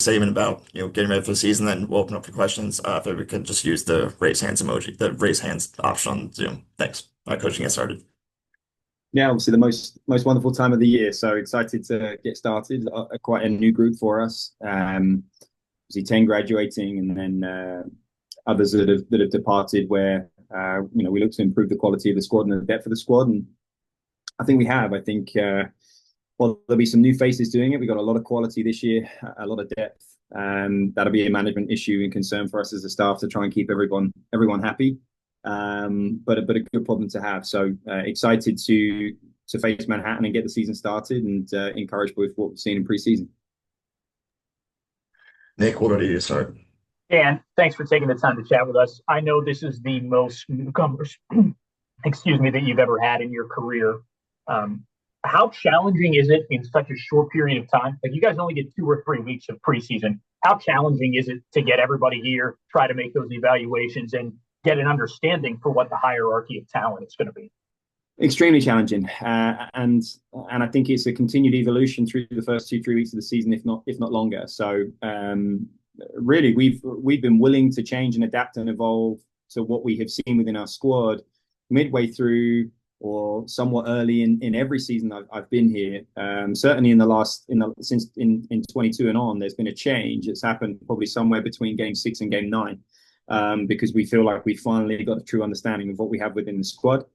statement about getting ready for the season, then we'll open up for questions. If we could just use the raise hands emoji, the raise hands option on Zoom. Thanks. Coaching get started. Yeah, obviously the most wonderful time of the year. So excited to get started. Quite a new group for us. Obviously 10 graduating, and then others that have departed. Where we look to improve the quality of the squad and the depth of the squad, and I think we have. I think well, there'll be some new faces doing it. We got a lot of quality this year, a lot of depth. That'll be a management issue and concern for us as a staff to try and keep everyone happy. But a good problem to have. So excited to face Manhattan and get the season started, and encouraged with what we've seen in preseason. Nick, what do you start? Dan, thanks for taking the time to chat with us. I know this is the most newcomers, excuse me, that you've ever had in your career. How challenging is it in such a short period of time? Like, you guys only get 2 or 3 weeks of preseason. How challenging is it to get everybody here, try to make those evaluations, and get an understanding for what the hierarchy of talent is going to be? Extremely challenging, and I think it's a continued evolution through the first 2-3 weeks of the season, if not longer. So really, we've been willing to change and adapt and evolve to what we have seen within our squad midway through or somewhat early in every season I've been here. Certainly since 22 and on, there's been a change. It's happened probably somewhere between game 6 and game 9, because we feel like we finally got a true understanding of what we have within the squad.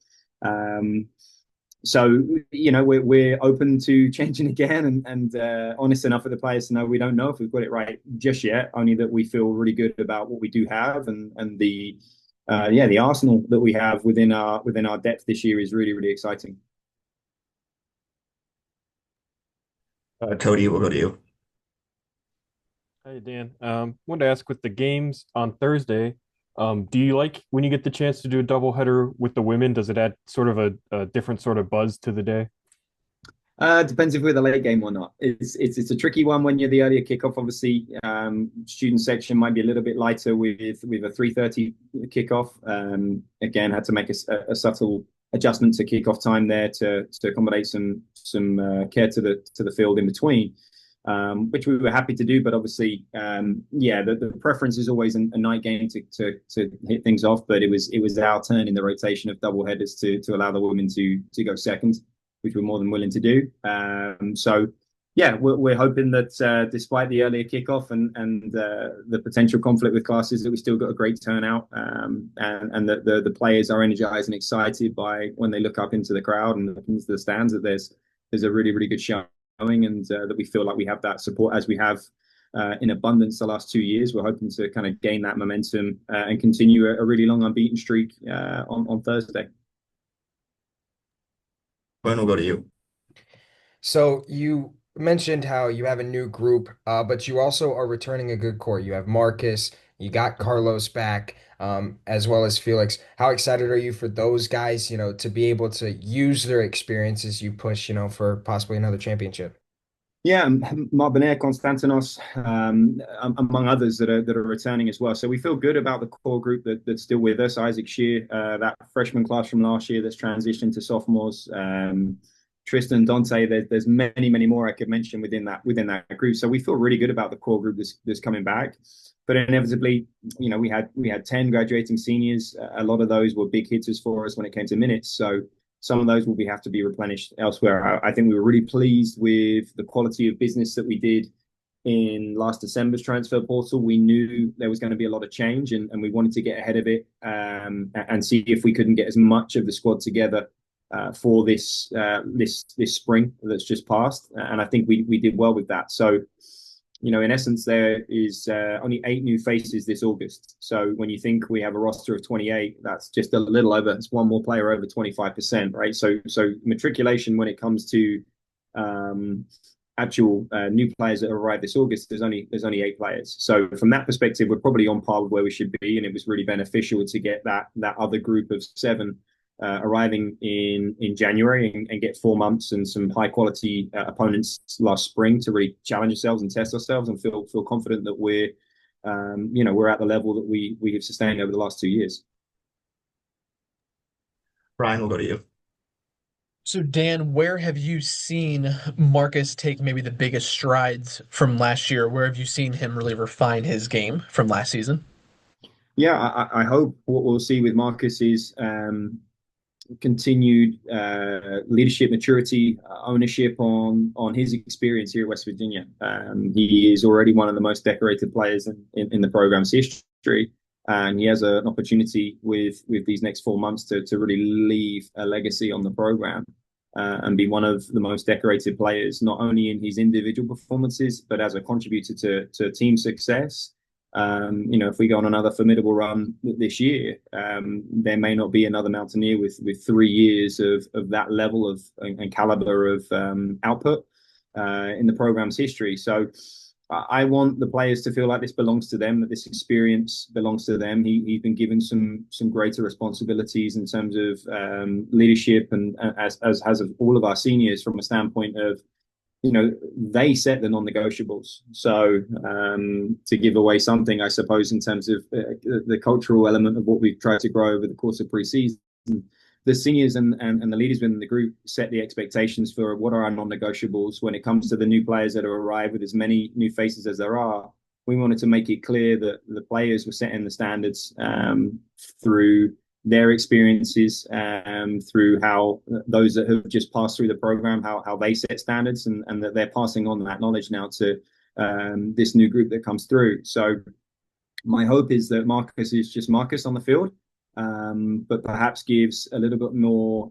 So we're open to changing again, and honest enough with the players to know we don't know if we've got it right just yet. Only that we feel really good about what we do have, and the arsenal that we have within our depth this year is really, really exciting. Cody, we'll go to you. Hey Dan, wanted to ask, with the games on Thursday, do you like when you get the chance to do a doubleheader with the women? Does it add sort of a different sort of buzz to the day? Depends if we're the late game or not. It's a tricky one when you're the earlier kickoff. Obviously, student section might be a little bit lighter with a 3:30 kickoff. Again, had to make a subtle adjustment to kickoff time there to accommodate some care to the field in between, which we were happy to do. But obviously, the preference is always a night game to hit things off. But it was our turn in the rotation of double headers to allow the women to go second, which we're more than willing to do. We're hoping that despite the earlier kickoff and the potential conflict with classes, that we still got a great turnout, and that the players are energized and excited by when they look up into the crowd and look into the stands, that there's a really, really good showing, and that we feel like we have that support as we have in abundance the last 2 years. We're hoping to kind of gain that momentum and continue a really long unbeaten streak on Thursday. Glenn, we'll go to you. So you mentioned how you have a new group, but you also are returning a good core. You have Marcus, you got Carlos back, as well as Felix. How excited are you for those guys, to be able to use their experiences you push, for possibly another championship? Yeah, Marcus, Konstantinos, among others that are returning as well. So we feel good about the core group that's still with us. Isaac Shear, that freshman class from last year that's transitioned to sophomores. Tristan, Dante, there's many, many more I could mention within that group. So we feel really good about the core group that's coming back. But inevitably, we had 10 graduating seniors. A lot of those were big hitters for us when it came to minutes. So some of those will have to be replenished elsewhere. I think we were really pleased with the quality of business that we did in last December's transfer portal. We knew there was going to be a lot of change, and we wanted to get ahead of it, and see if we couldn't get as much of the squad together for this spring that's just passed. And I think we did well with that. So, in essence, there is only 8 new faces this August. So when you think we have a roster of 28, that's just a little over. It's one more player over 25%, right? So matriculation when it comes to actual new players that arrived this August, there's only 8 players. So from that perspective, we're probably on par with where we should be, and it was really beneficial to get that other group of 7 arriving in January and get 4 months and some high quality opponents last spring to really challenge ourselves and test ourselves and feel confident that we're at the level that we have sustained over the last 2 years. Brian, we'll go to you. So, Dan, where have you seen Marcus take maybe the biggest strides from last year? Where have you seen him really refine his game from last season? Yeah, I hope what we'll see with Marcus is continued leadership, maturity, ownership on his experience here at West Virginia. He is already one of the most decorated players in the program's history, and he has an opportunity with these next 4 months to really leave a legacy on the program. And be one of the most decorated players, not only in his individual performances, but as a contributor to team success. If we go on another formidable run this year, there may not be another Mountaineer with 3 years of that level of and caliber of output in the program's history. So I want the players to feel like this belongs to them, that this experience belongs to them. He's been given some greater responsibilities in terms of leadership, and as has all of our seniors, from a standpoint of, they set the non-negotiables. So to give away something, I suppose, in terms of the cultural element of what we've tried to grow over the course of preseason, the seniors and the leaders within the group set the expectations for what are our non-negotiables when it comes to the new players that have arrived. With as many new faces as there are, we wanted to make it clear that the players were setting the standards through their experiences, through how those that have just passed through the program, how they set standards, and that they're passing on that knowledge now to this new group that comes through. So my hope is that Marcus is just Marcus on the field, but perhaps gives a little bit more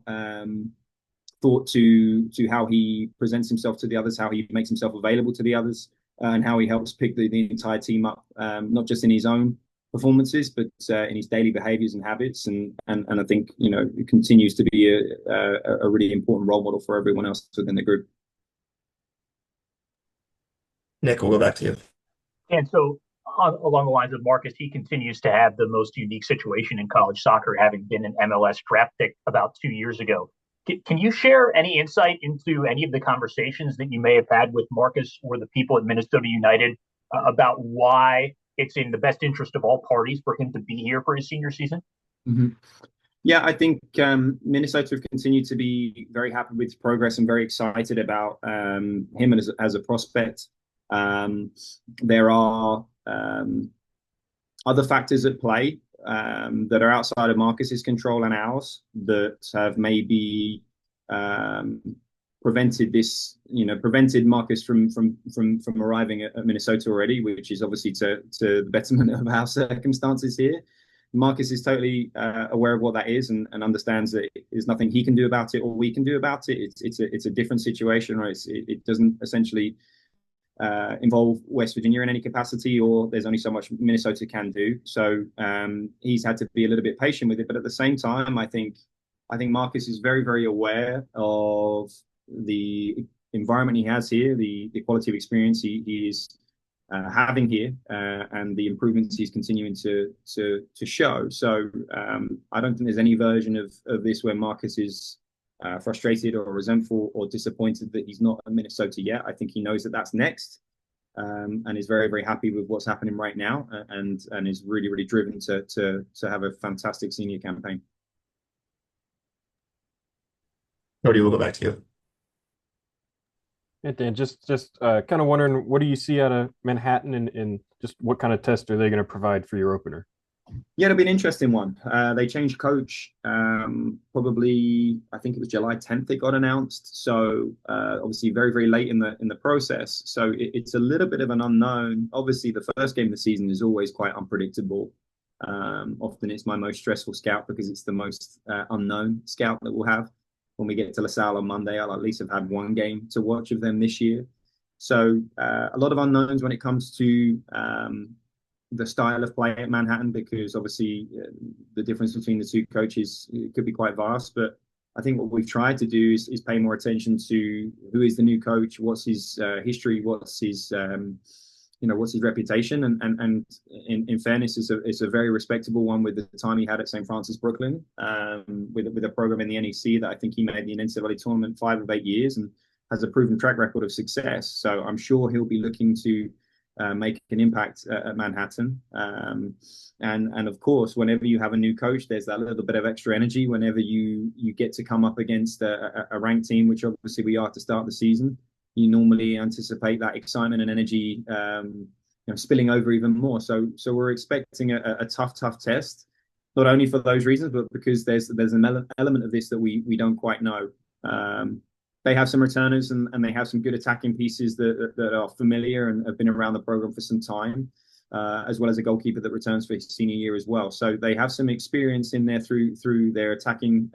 thought to how he presents himself to the others, how he makes himself available to the others, and how he helps pick the entire team up, not just in his own performances, but in his daily behaviors and habits. And I think, it continues to be a really important role model for everyone else within the group. Nick, we'll go back to you. And so, along the lines of Marcus, he continues to have the most unique situation in college soccer, having been an MLS draft pick about 2 years ago. Can you share any insight into any of the conversations that you may have had with Marcus or the people at Minnesota United about why it's in the best interest of all parties for him to be here for his senior season? Mm-hmm. Yeah, I think Minnesota have continued to be very happy with his progress and very excited about him as a prospect. There are other factors at play that are outside of Marcus's control and ours that have maybe prevented Marcus from arriving at Minnesota already, which is obviously to the betterment of our circumstances here. Marcus is totally aware of what that is, and understands that there's nothing he can do about it or we can do about it. It's a different situation, right? It doesn't essentially involve West Virginia in any capacity, or there's only so much Minnesota can do. So he's had to be a little bit patient with it. But at the same time, I think Marcus is very, very aware of the environment he has here, the quality of experience he is having here, and the improvements he's continuing to show. So I don't think there's any version of this where Marcus is frustrated or resentful or disappointed that he's not at Minnesota yet. I think he knows that that's next, and is very, very happy with what's happening right now, and is really, really driven to have a fantastic senior campaign. Cody, we'll go back to you. And Dan, just kind of wondering, what do you see out of Manhattan, and just what kind of test are they going to provide for your opener? Yeah, it'll be an interesting one. They changed coach probably, I think it was July 10th it got announced. So obviously very, very late in the process. So it's a little bit of an unknown. Obviously, the first game of the season is always quite unpredictable. Often it's my most stressful scout because it's the most unknown scout that we'll have. When we get to LaSalle on Monday, I'll at least have had one game to watch of them this year. So a lot of unknowns when it comes to the style of play at Manhattan, because obviously the difference between the two coaches could be quite vast. But I think what we've tried to do is pay more attention to who is the new coach, what's his history, what's his what's his reputation, and in fairness, it's a very respectable one with the time he had at St. Francis Brooklyn, with a program in the NEC that I think he made the NCAA tournament 5 of 8 years and has a proven track record of success. So I'm sure he'll be looking to make an impact at Manhattan. And of course, whenever you have a new coach, there's that little bit of extra energy whenever you get to come up against a ranked team, which obviously we are to start the season. You normally anticipate that excitement and energy spilling over even more. So we're expecting a tough test, not only for those reasons, but because there's an element of this that we don't quite know. They have some returners and they have some good attacking pieces that are familiar and have been around the program for some time, as well as a goalkeeper that returns for his senior year as well. So they have some experience in there through their attacking,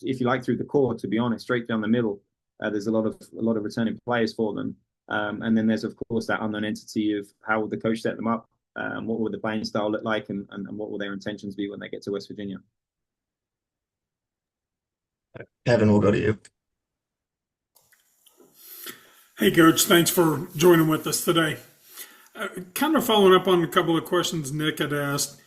if you like, through the core. To be honest, straight down the middle, there's a lot of returning players for them. And then there's of course that unknown entity of how will the coach set them up, what will the playing style look like, and what will their intentions be when they get to West Virginia. Kevin, we'll go to you. Hey, Coach, thanks for joining with us today. Kind of following up on a couple of questions Nick had asked,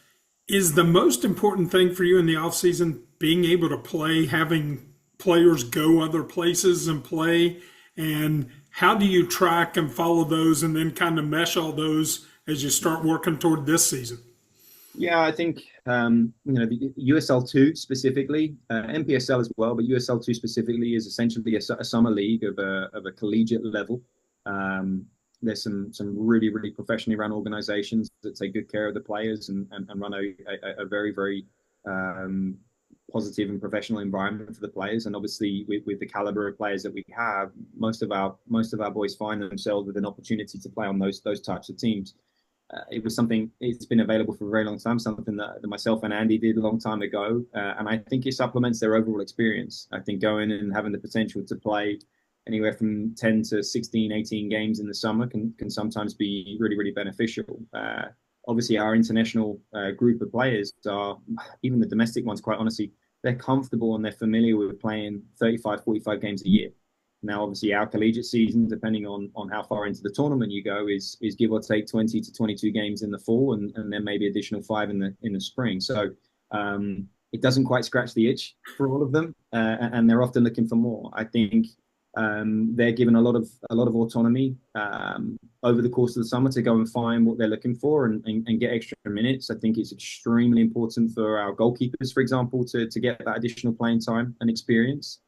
is the most important thing for you in the offseason being able to play, having players go other places and play? And how do you track and follow those and then kind of mesh all those as you start working toward this season? Yeah, I think the USL2 specifically, MPSL as well, but USL2 specifically is essentially a summer league of a collegiate level. There's some really professionally run organizations that take good care of the players and run a very positive and professional environment for the players. And obviously, with the caliber of players that we have, most of our boys find themselves with an opportunity to play on those types of teams. It was something, it's been available for a very long time, something that myself and Andy did a long time ago. And I think it supplements their overall experience. I think going and having the potential to play anywhere from 10 to 16, 18 games in the summer can sometimes be really beneficial. Obviously, our international group of players are, even the domestic ones, quite honestly, they're comfortable and they're familiar with playing 35, 45 games a year. Now, obviously, our collegiate season, depending on how far into the tournament you go, is give or take 20 to 22 games in the fall, and then maybe additional 5 in the spring. So it doesn't quite scratch the itch for all of them, and they're often looking for more. I think they're given a lot of autonomy over the course of the summer to go and find what they're looking for and get extra minutes. I think it's extremely important for our goalkeepers, for example, to get that additional playing time and experience.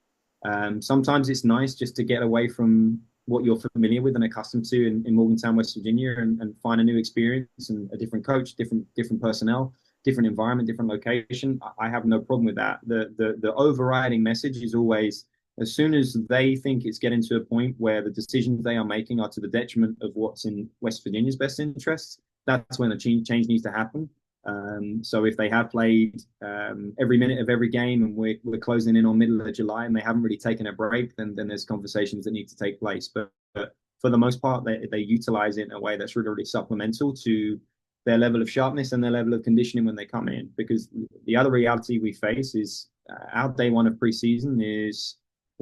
Sometimes it's nice just to get away from what you're familiar with and accustomed to in Morgantown, West Virginia, and find a new experience and a different coach, different personnel, different environment, different location. I have no problem with that. The overriding message is always, as soon as they think it's getting to a point where the decisions they are making are to the detriment of what's in West Virginia's best interests, that's when a change needs to happen. So if they have played every minute of every game and we're closing in on middle of July and they haven't really taken a break, then there's conversations that need to take place. But for the most part, they utilize it in a way that's really supplemental to their level of sharpness and their level of conditioning when they come in. Because the other reality we face is our day one of preseason is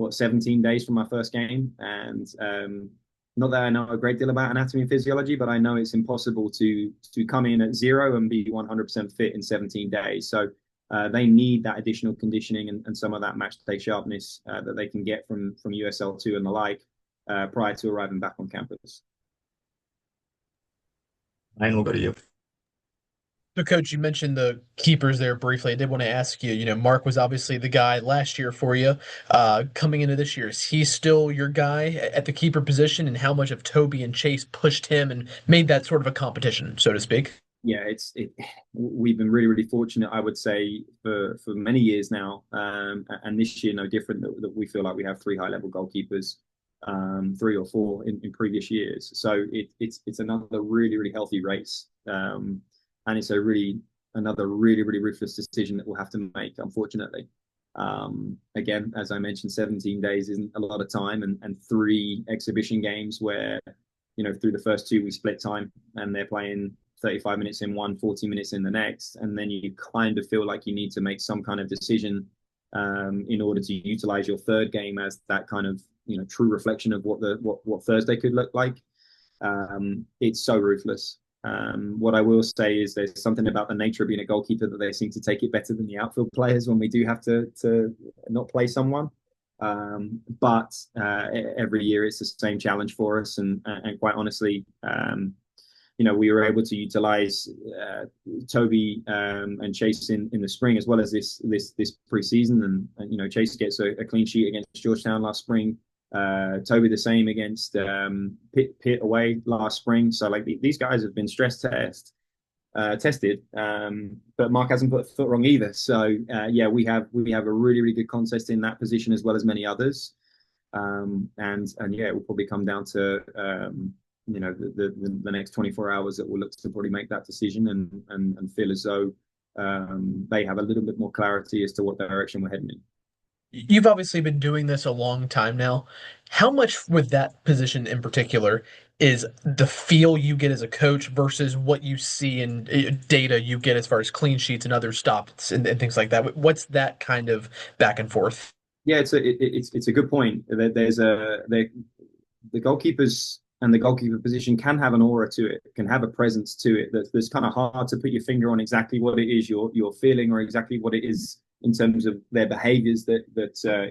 17 days from our first game, and not that I know a great deal about anatomy and physiology, but I know it's impossible to come in at 0 and be 100% fit in 17 days. So they need that additional conditioning and some of that match day sharpness that they can get from USL2 and the like prior to arriving back on campus. Ryan, we'll go to you. So, Coach, you mentioned the keepers there briefly. I did want to ask you, Mark was obviously the guy last year for you. Coming into this year, is he still your guy at the keeper position? And how much of Toby and Chase pushed him and made that sort of a competition, so to speak? Yeah, we've been really fortunate, I would say, for many years now. And this year, no different, that we feel like we have 3 high-level goalkeepers, 3 or 4 in previous years. So it's another really healthy race. And it's another really ruthless decision that we'll have to make, unfortunately. Again, as I mentioned, 17 days isn't a lot of time, and 3 exhibition games where, through the first 2 we split time and they're playing 35 minutes in one, 40 minutes in the next, and then you kind of feel like you need to make some kind of decision in order to utilize your third game as that kind of true reflection of what Thursday could look like. It's so ruthless. What I will say is there's something about the nature of being a goalkeeper that they seem to take it better than the outfield players when we do have to not play someone. But every year it's the same challenge for us. And quite honestly, we were able to utilize Toby and Chase in the spring as well as this preseason, and Chase gets a clean sheet against Georgetown last spring. Toby the same against Pitt away last spring. So like these guys have been tested, but Mark hasn't put a foot wrong either. So yeah, we have a really good contest in that position as well as many others. And yeah, it will probably come down to the next 24 hours that we'll look to probably make that decision and feel as though they have a little bit more clarity as to what direction we're heading in. You've obviously been doing this a long time now. How much with that position in particular is the feel you get as a coach versus what you see in data you get as far as clean sheets and other stops and things like that? What's that kind of back and forth? Yeah, it's a good point. The goalkeepers and the goalkeeper position can have an aura to it, can have a presence to it that's kind of hard to put your finger on exactly what it is you're feeling or exactly what it is in terms of their behaviors that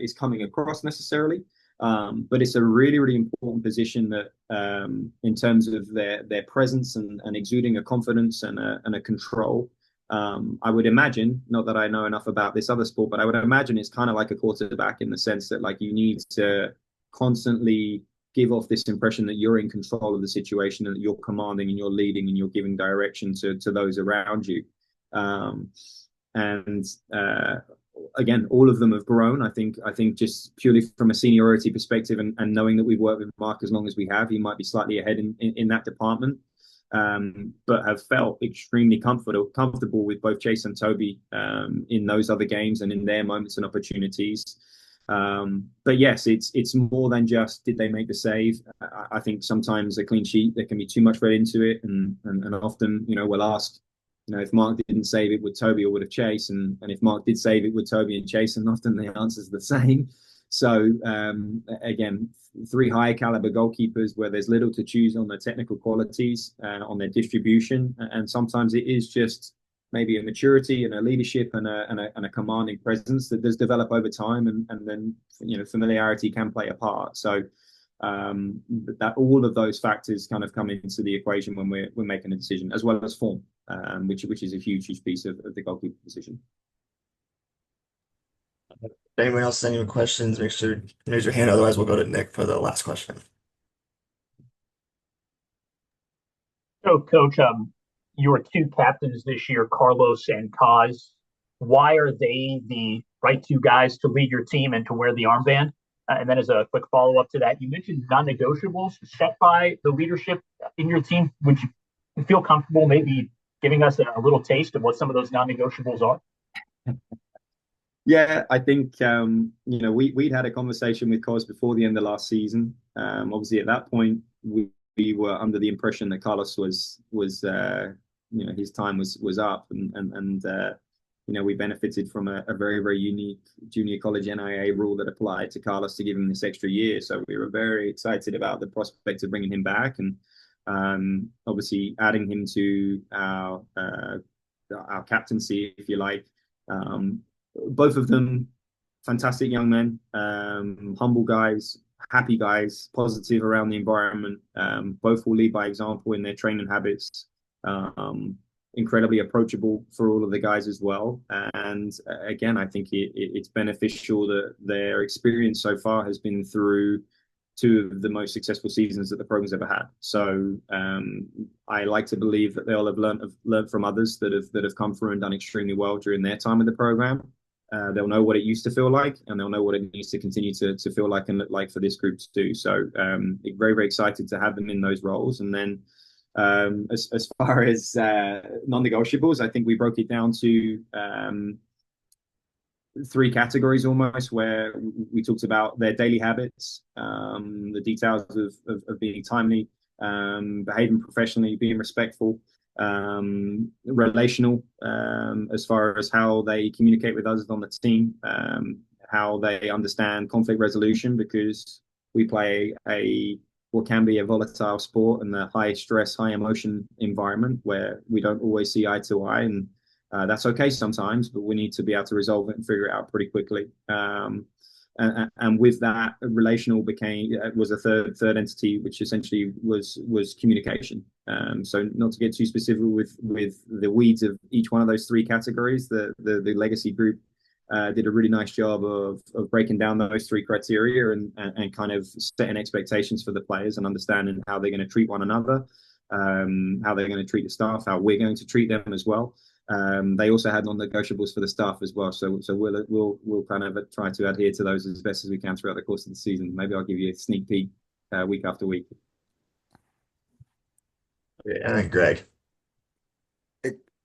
is coming across necessarily. But it's a really important position that in terms of their presence and exuding a confidence and a control. I would imagine, not that I know enough about this other sport, but I would imagine it's kind of like a quarterback in the sense that like you need to constantly give off this impression that you're in control of the situation and that you're commanding and you're leading and you're giving direction to those around you. Again, all of them have grown. I think just purely from a seniority perspective and knowing that we've worked with Mark as long as we have, he might be slightly ahead in that department. But have felt extremely comfortable with both Chase and Toby in those other games and in their moments and opportunities. But yes, it's more than just did they make the save. I think sometimes a clean sheet there can be too much read into it, and often we'll ask, if Mark didn't save it, would Toby or would have Chase? And if Mark did save it, would Toby and Chase? And often the answer is the same. So again, 3 high caliber goalkeepers where there's little to choose on their technical qualities, on their distribution, and sometimes it is just maybe a maturity and a leadership and a commanding presence that does develop over time, and then familiarity can play a part. So that all of those factors kind of come into the equation when we're making a decision, as well as form, which is a huge piece of the goalkeeper position. If anyone else has any questions, make sure to raise your hand. Otherwise, we'll go to Nick for the last question. So, Coach, your 2 captains this year, Carlos and Kaz. Why are they the right 2 guys to lead your team and to wear the armband? And then as a quick follow-up to that, you mentioned non-negotiables set by the leadership in your team. Would you feel comfortable maybe giving us a little taste of what some of those non-negotiables are? Yeah, I think we'd had a conversation with Cos before the end of last season. Obviously, at that point, we were under the impression that Carlos was his time was up, and we benefited from a very unique junior college NIA rule that applied to Carlos to give him this extra year. So we were very excited about the prospect of bringing him back, and obviously adding him to our captaincy, if you like. Both of them, fantastic young men, humble guys, happy guys, positive around the environment. Both will lead by example in their training habits. Incredibly approachable for all of the guys as well. And again, I think it's beneficial that their experience so far has been through 2 of the most successful seasons that the program's ever had. So I like to believe that they'll have learned from others that have come through and done extremely well during their time in the program. They'll know what it used to feel like, and they'll know what it needs to continue to feel like and look like for this group to do. So very excited to have them in those roles. And then as far as non-negotiables, I think we broke it down to 3 categories almost, where we talked about their daily habits, the details of being timely, behaving professionally, being respectful, relational, as far as how they communicate with others on the team, how they understand conflict resolution, because we play what can be a volatile sport and a high stress, high emotion environment where we don't always see eye to eye, and that's okay sometimes, but we need to be able to resolve it and figure it out pretty quickly. and with that, relational was a third entity, which essentially was communication. So not to get too specific with the weeds of each one of those three categories, the legacy group did a really nice job of breaking down those three criteria and kind of setting expectations for the players and understanding how they're going to treat one another, how they're going to treat the staff, how we're going to treat them as well. They also had non-negotiables for the staff as well, so we'll kind of try to adhere to those as best as we can throughout the course of the season. Maybe I'll give you a sneak peek week after week. Yeah, and Greg.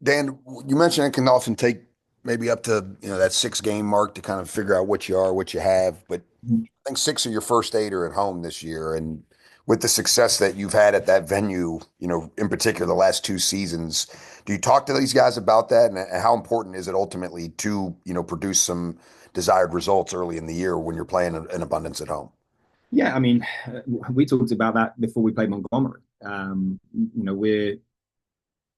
Dan, you mentioned it can often take maybe up to that 6 game mark to kind of figure out what you are, what you have. But I think 6 of your first 8 are at home this year, and with the success that you've had at that venue, in particular the last 2 seasons, do you talk to these guys about that, and how important is it ultimately to produce some desired results early in the year when you're playing an abundance at home? Yeah, I mean, we talked about that before we played Montgomery.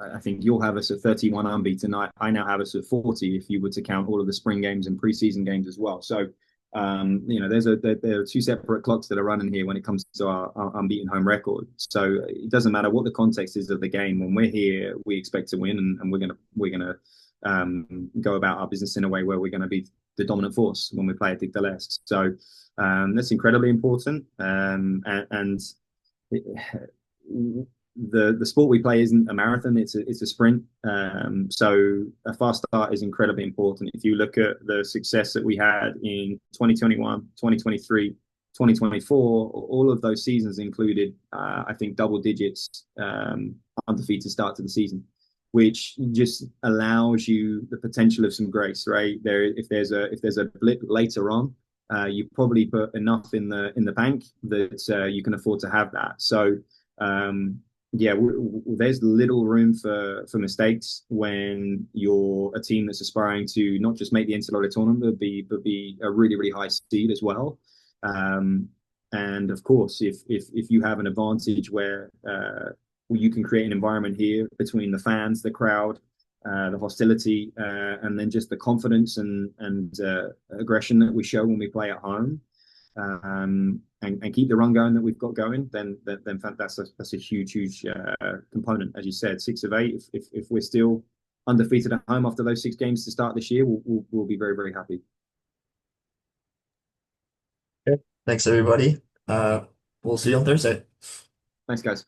I think you'll have us at 31 unbeaten. I now have us at 40 if you were to count all of the spring games and preseason games as well. So, there are 2 separate clocks that are running here when it comes to our unbeaten home record. So it doesn't matter what the context is of the game. When we're here, we expect to win, and we're gonna go about our business in a way where we're going to be the dominant force when we play at Dick de l'Est. So that's incredibly important. And the sport we play isn't a marathon, it's a sprint. So a fast start is incredibly important. If you look at the success that we had in 2021, 2023, 2024, all of those seasons included, I think, double digits undefeated start to the season, which just allows you the potential of some grace, right? If there's a blip later on, you probably put enough in the bank that you can afford to have that. So there's little room for mistakes when you're a team that's aspiring to not just make the NCAA tournament, but be a really, really high seed as well. And of course, if you have an advantage where you can create an environment here between the fans, the crowd, the hostility, and then just the confidence and aggression that we show when we play at home, and keep the run going that we've got going, then that's a huge component. As you said, 6 of 8. If we're still undefeated at home after those 6 games to start this year, we'll be very, very happy. Okay. Thanks everybody. We'll see you on Thursday. Thanks, guys.